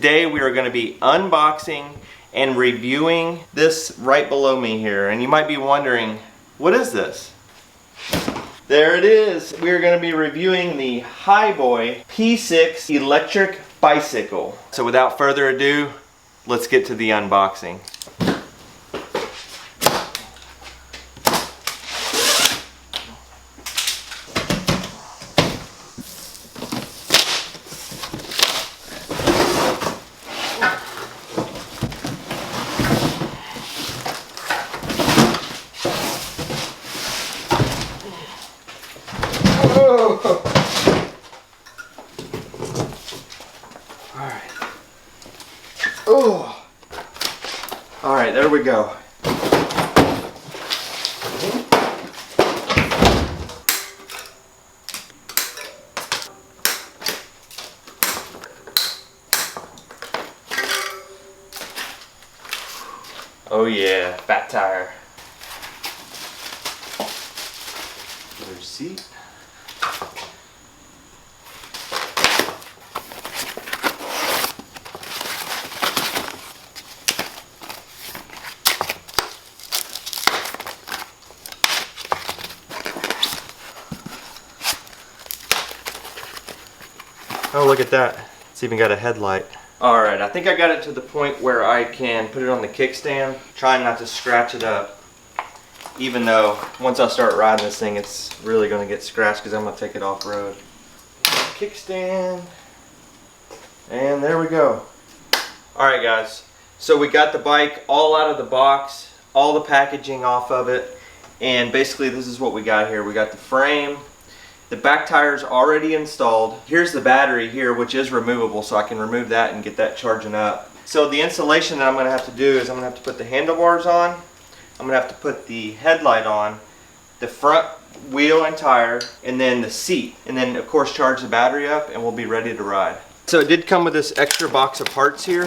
today we are going to be unboxing and reviewing this right below me here. And you might be wondering, what is this? There it is. We are going to be reviewing the HiBoy P6 electric bicycle. So without further ado, let's get to the unboxing. Oh! Alright, there we go. Oh yeah, fat tire. Leather seat. Oh, look at that. It's even got a headlight. Alright, I think I got it to the point where I can put it on the kickstand. Trying not to scratch it up. Even though, once I start riding this thing, it's really going to get scratched because I'm going to take it off-road. Kickstand. And there we go. Alright guys, so we got the bike all out of the box. All the packaging off of it. And basically this is what we got here. We got the frame. The back tire is already installed. Here's the battery here, which is removable, so I can remove that and get that charging up. So the installation that I'm going to have to do is I'm going to have to put the handlebars on. I'm going to have to put the headlight on, the front wheel and tire, and then the seat. And then of course charge the battery up and we'll be ready to ride. So it did come with this extra box of parts here.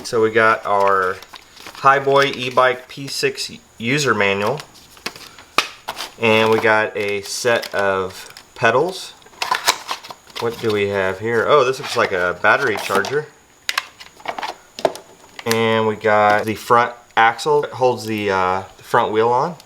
So we got our HiBoy e-bike P6 user manual. And we got a set of pedals. What do we have here? Oh, this looks like a battery charger. And we got the front axle that holds the front wheel on.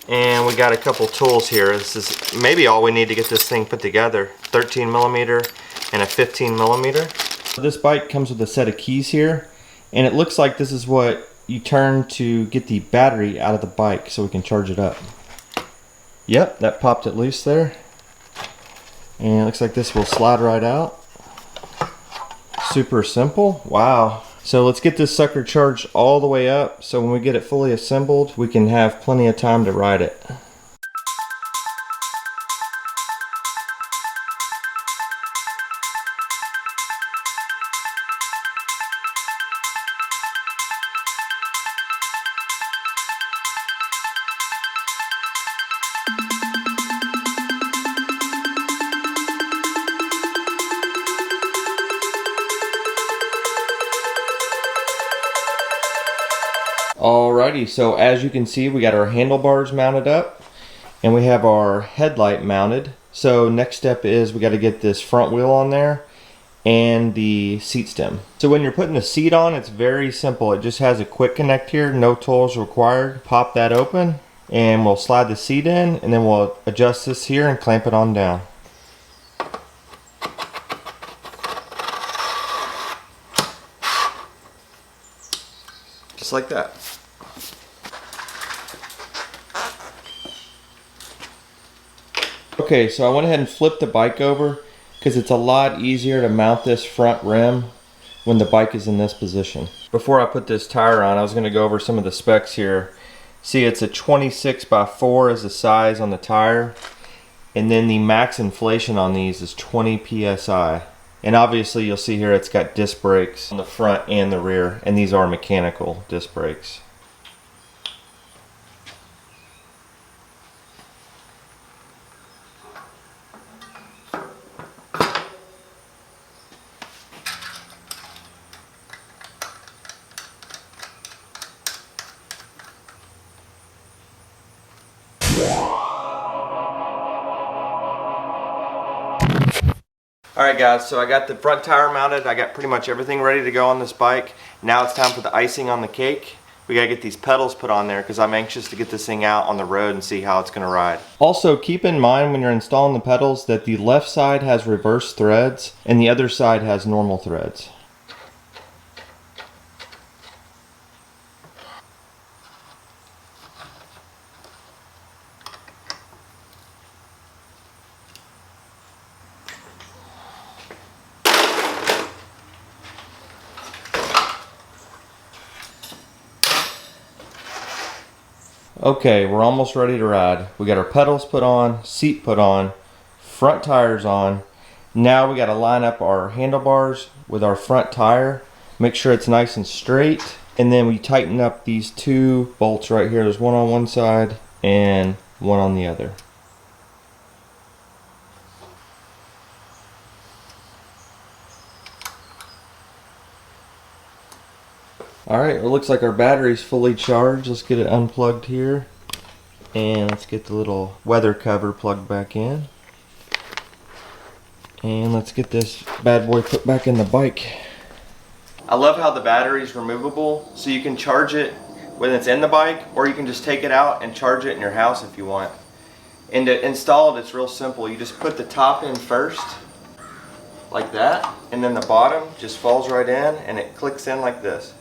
And we got a couple tools here. This is maybe all we need to get this thing put together. 13mm and a 15mm. This bike comes with a set of keys here. And it looks like this is what you turn to get the battery out of the bike so we can charge it up. Yep, that popped it loose there. And it looks like this will slide right out. Super simple. Wow. So let's get this sucker charged all the way up so when we get it fully assembled, we can have plenty of time to ride it. Alrighty, so as you can see, we got our handlebars mounted up and we have our headlight mounted. So next step is we got to get this front wheel on there and the seat stem. So when you're putting the seat on, it's very simple. It just has a quick connect here, no tools required. Pop that open and we'll slide the seat in and then we'll adjust this here and clamp it on down. Just like that. Okay, so I went ahead and flipped the bike over because it's a lot easier to mount this front rim when the bike is in this position. Before I put this tire on, I was going to go over some of the specs here. See, it's a 26x4 is the size on the tire, and then the max inflation on these is 20 psi. And obviously you'll see here it's got disc brakes on the front and the rear, and these are mechanical disc brakes. Alright guys, so I got the front tire mounted. I got pretty much everything ready to go on this bike. Now it's time for the icing on the cake. We gotta get these pedals put on there because I'm anxious to get this thing out on the road and see how it's gonna ride. Also, keep in mind when you're installing the pedals that the left side has reverse threads and the other side has normal threads. Okay, we're almost ready to ride. We got our pedals put on, seat put on, front tires on. Now we got to line up our handlebars with our front tire. Make sure it's nice and straight. And then we tighten up these two bolts right here. There's one on one side and one on the other. Alright, it looks like our battery's fully charged. Let's get it unplugged here. And let's get the little weather cover plugged back in. And let's get this bad boy put back in the bike. I love how the battery's removable, so you can charge it when it's in the bike, or you can just take it out and charge it in your house if you want. And to install it, it's real simple. You just put the top in first, like that, and then the bottom just falls right in and it clicks in like this.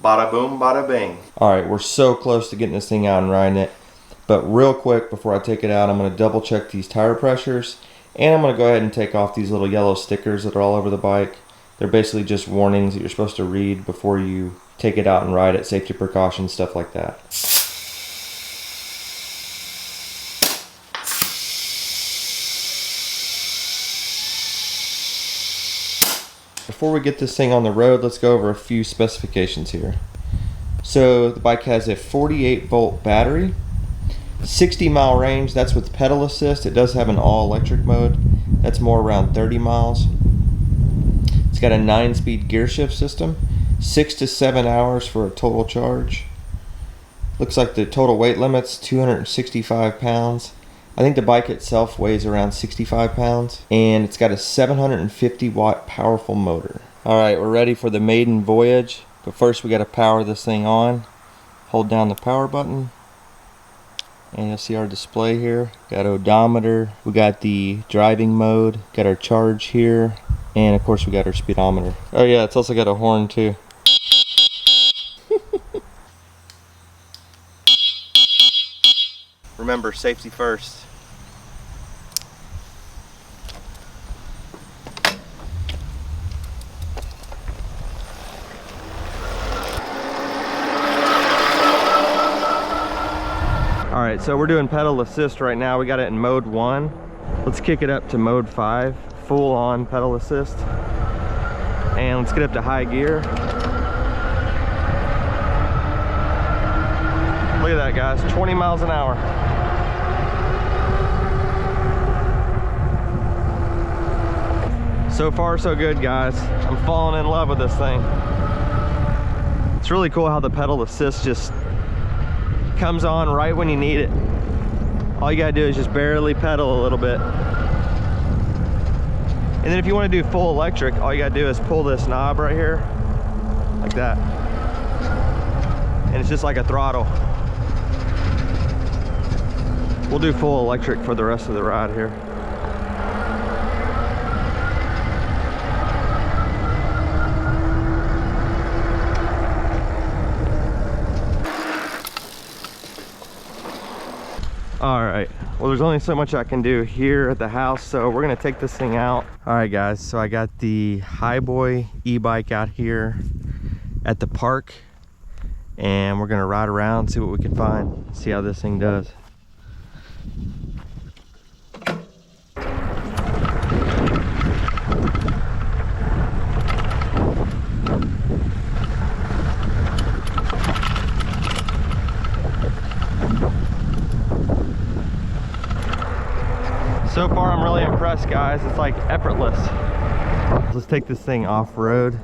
Bada boom, bada bing. Alright, we're so close to getting this thing out and riding it. But real quick, before I take it out, I'm going to double check these tire pressures. And I'm going to go ahead and take off these little yellow stickers that are all over the bike. They're basically just warnings that you're supposed to read before you take it out and ride it. Safety precautions, stuff like that. Before we get this thing on the road, let's go over a few specifications here. So the bike has a 48 volt battery, 60 mile range. That's with pedal assist. It does have an all electric mode. That's more around 30 miles. It's got a 9-speed gear shift system, 6 to 7 hours for a total charge. Looks like the total weight limit's 265 pounds. I think the bike itself weighs around 65 pounds, and it's got a 750 watt powerful motor. Alright, we're ready for the maiden voyage, but first we got to power this thing on. Hold down the power button, and you'll see our display here. Got odometer, we got the driving mode, got our charge here, and of course we got our speedometer. Oh yeah, it's also got a horn too. Remember, safety first. Alright, so we're doing pedal assist right now. We got it in mode 1. Let's kick it up to mode 5. Full on pedal assist. And let's get up to high gear. Look at that, guys, 20 miles an hour. So far so good, guys. I'm falling in love with this thing. It's really cool how the pedal assist just comes on right when you need it. All you gotta do is just barely pedal a little bit. And then if you want to do full electric, all you gotta do is pull this knob right here, like that. And it's just like a throttle. We'll do full electric for the rest of the ride here. Alright, well there's only so much I can do here at the house, so we're gonna take this thing out. Alright guys, so I got the HiBoy e-bike out here at the park, and we're gonna ride around, see what we can find, see how this thing does. So far I'm really impressed, guys. It's like effortless. Let's take this thing off-road.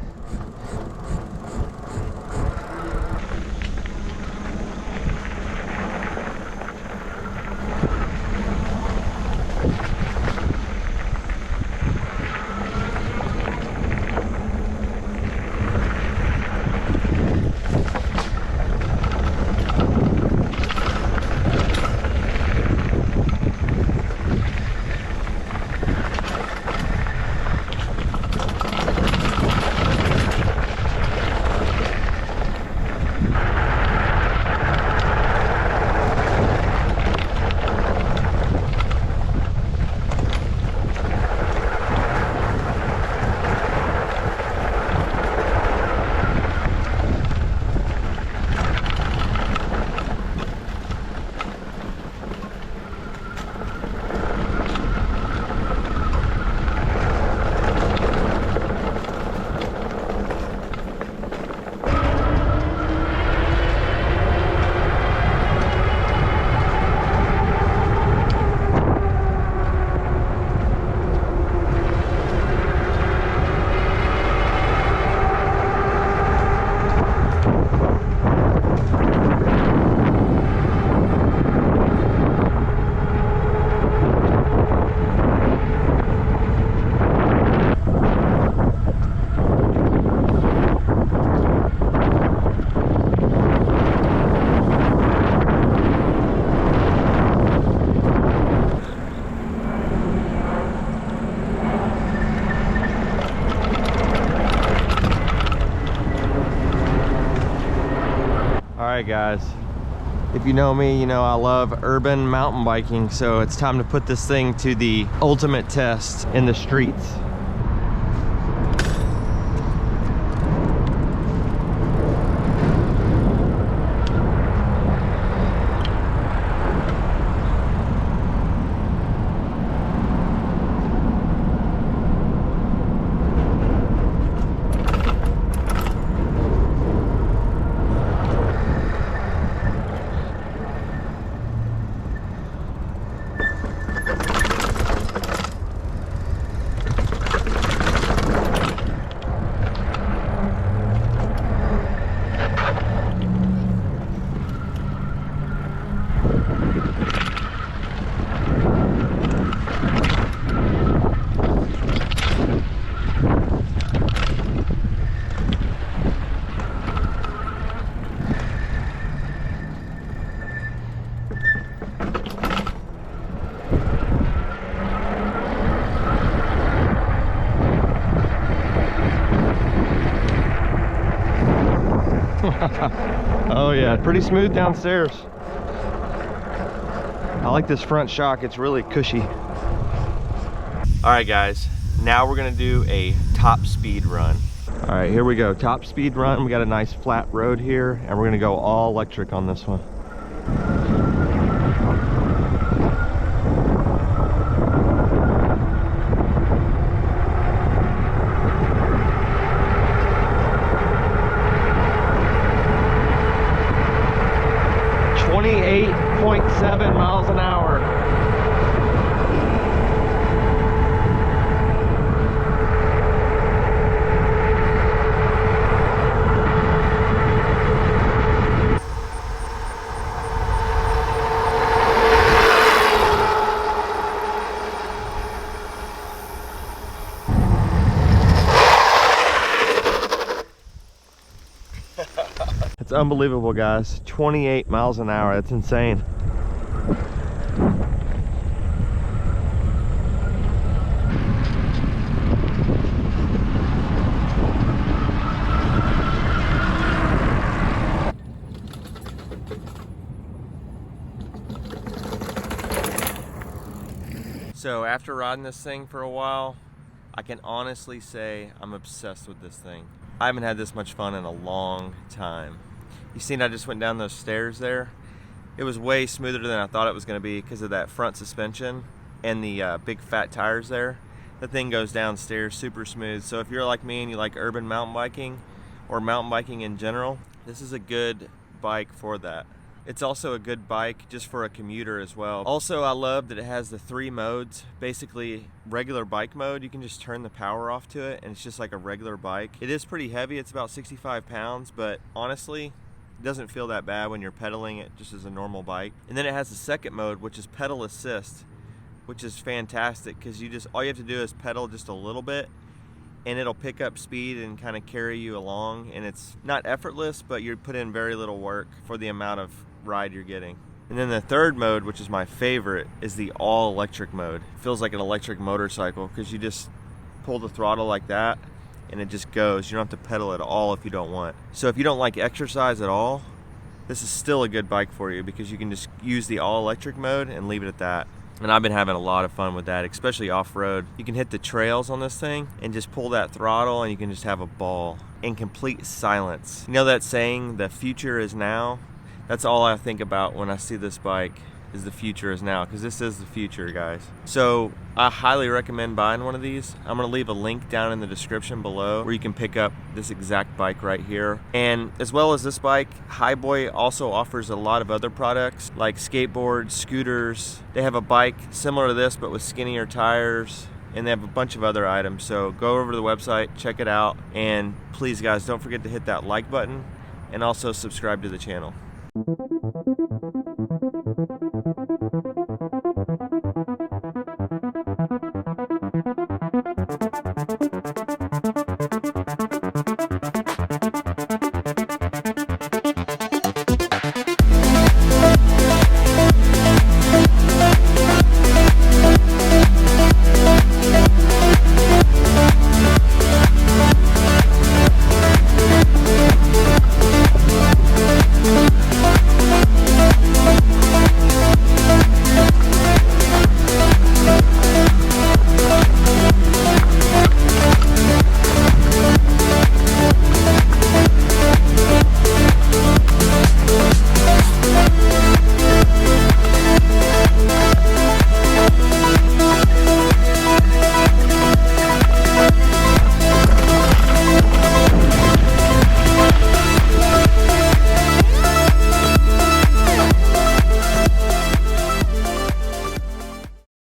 guys, if you know me, you know I love urban mountain biking, so it's time to put this thing to the ultimate test in the streets. Oh yeah, pretty smooth downstairs. I like this front shock, it's really cushy. All right guys, now we're gonna do a top speed run. All right, here we go, top speed run. We got a nice flat road here and we're gonna go all electric on this one. 28.7 miles an hour. It's unbelievable, guys. 28 miles an hour. That's insane. So after riding this thing for a while, I can honestly say I'm obsessed with this thing. I haven't had this much fun in a long time. You seen I just went down those stairs there? It was way smoother than I thought it was going to be because of that front suspension and the big fat tires there. The thing goes downstairs super smooth. So if you're like me and you like urban mountain biking or mountain biking in general, this is a good bike for that. It's also a good bike just for a commuter as well. Also, I love that it has the 3 modes. Basically, regular bike mode, you can just turn the power off to it and it's just like a regular bike. It is pretty heavy, it's about 65 pounds, but honestly, it doesn't feel that bad when you're pedaling it just as a normal bike. And then it has the second mode, which is pedal assist, which is fantastic because all you have to do is pedal just a little bit and it'll pick up speed and kind of carry you along, and it's not effortless, but you put in very little work for the amount of ride you're getting. And then the third mode, which is my favorite, is the all electric mode. It feels like an electric motorcycle because you just pull the throttle like that and it just goes. You don't have to pedal at all if you don't want. So if you don't like exercise at all, this is still a good bike for you because you can just use the all electric mode and leave it at that. And I've been having a lot of fun with that, especially off-road. You can hit the trails on this thing and just pull that throttle and you can just have a ball in complete silence. You know that saying, the future is now? That's all I think about when I see this bike, is the future is now, because this is the future, guys. So I highly recommend buying one of these. I'm gonna leave a link down in the description below where you can pick up this exact bike right here. And as well as this bike, HiBoy also offers a lot of other products like skateboards, scooters. They have a bike similar to this but with skinnier tires, and they have a bunch of other items. So go over to the website, check it out, and please guys, don't forget to hit that like button and also subscribe to the channel.